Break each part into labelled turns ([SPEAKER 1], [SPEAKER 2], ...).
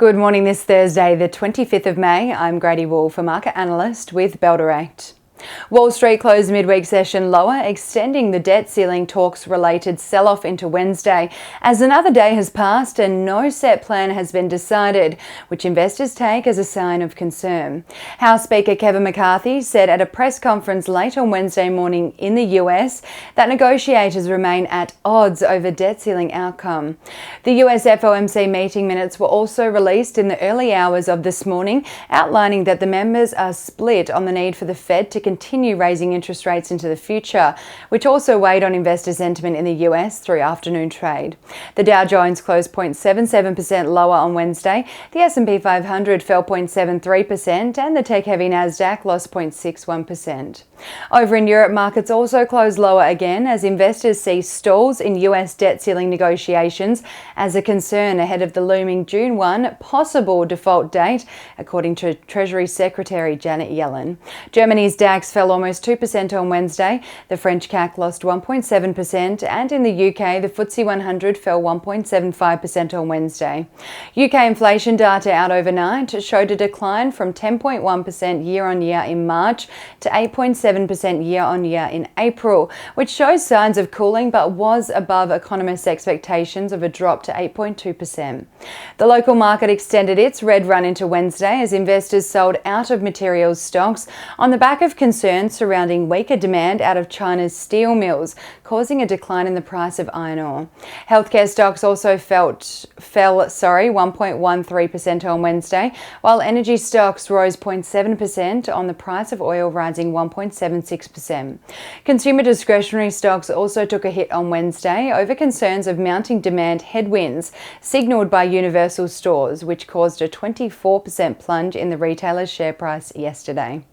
[SPEAKER 1] Good morning this Thursday, the 25th of May. I'm Grady Wolf, a market analyst with Bell Direct. Wall Street closed midweek session lower, extending the debt ceiling talks-related sell-off into Wednesday, as another day has passed and no set plan has been decided, which investors take as a sign of concern. House Speaker Kevin McCarthy said at a press conference late on Wednesday morning in the US that negotiators remain at odds over debt ceiling outcome. The US FOMC meeting minutes were also released in the early hours of this morning, outlining that the members are split on the need for the Fed to continue raising interest rates into the future, which also weighed on investor sentiment in the US through afternoon trade. The Dow Jones closed 0.77% lower on Wednesday, the S&P 500 fell 0.73%, and the tech-heavy Nasdaq lost 0.61%. Over in Europe, markets also closed lower again as investors see stalls in US debt ceiling negotiations as a concern ahead of the looming June 1 possible default date, according to Treasury Secretary Janet Yellen. Germany's DAX fell almost 2% on Wednesday, the French CAC lost 1.7%, and in the UK, the FTSE 100 fell 1.75% on Wednesday. UK inflation data out overnight showed a decline from 10.1% year-on-year in March to 8.7% year-on-year in April, which shows signs of cooling but was above economists' expectations of a drop to 8.2%. The local market extended its red run into Wednesday as investors sold out of materials stocks on the back of concerns surrounding weaker demand out of China's steel mills, causing a decline in the price of iron ore. Healthcare stocks also fell 1.13% on Wednesday, while energy stocks rose 0.7% on the price of oil rising 1.76%. Consumer discretionary stocks also took a hit on Wednesday over concerns of mounting demand headwinds signalled by Universal Stores, which caused a 24% plunge in the retailer's share price yesterday.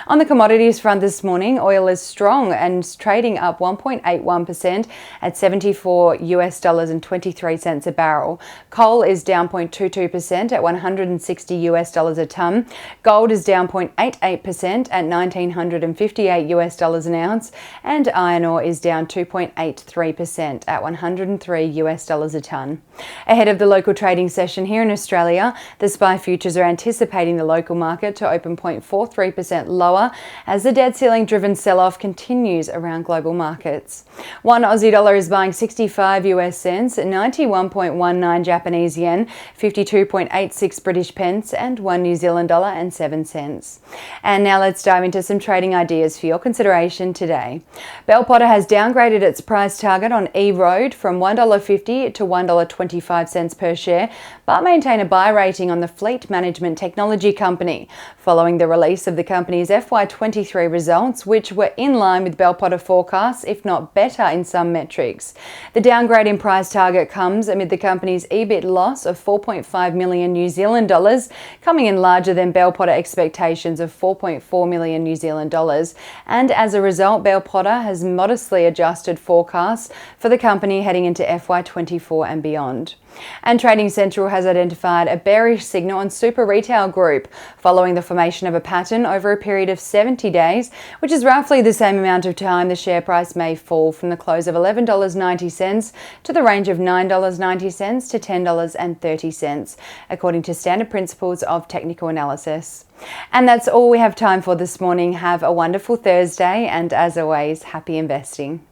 [SPEAKER 1] On the commodities front this morning, oil is strong and trading up 1.81% at $74.23 a barrel. Coal is down 0.22% at $160 a ton. Gold is down 0.88% at $1,958 an ounce, and iron ore is down 2.83% at $103 a ton. Ahead of the local trading session here in Australia, the SPI futures are anticipating the local market to open 0.43% lower as the debt ceiling driven sell-off continues around global markets. One Aussie dollar is buying 65 US cents, 91.19 Japanese yen, 52.86 British pence, and 1 New Zealand dollar and 7 cents. And now let's dive into some trading ideas for your consideration today. Bell Potter has downgraded its price target on EROAD from $1.50 to $1.25 per share, but maintain a buy rating on the fleet management technology company, following the release of the company's FY23 results, which were in line with Bell Potter forecasts, if not better in some metrics. The downgrade in price target comes amid the company's EBIT loss of 4.5 million New Zealand dollars, coming in larger than Bell Potter expectations of 4.4 million New Zealand dollars. And as a result, Bell Potter has modestly adjusted forecasts for the company heading into FY24 and beyond. And Trading Central has identified a bearish signal on Super Retail Group following the formation of a pattern over a period of 70 days, which is roughly the same amount of time the share price may fall from the close of $11.90 to the range of $9.90 to $10.30, according to standard principles of technical analysis. And that's all we have time for this morning. Have a wonderful Thursday, and as always, happy investing.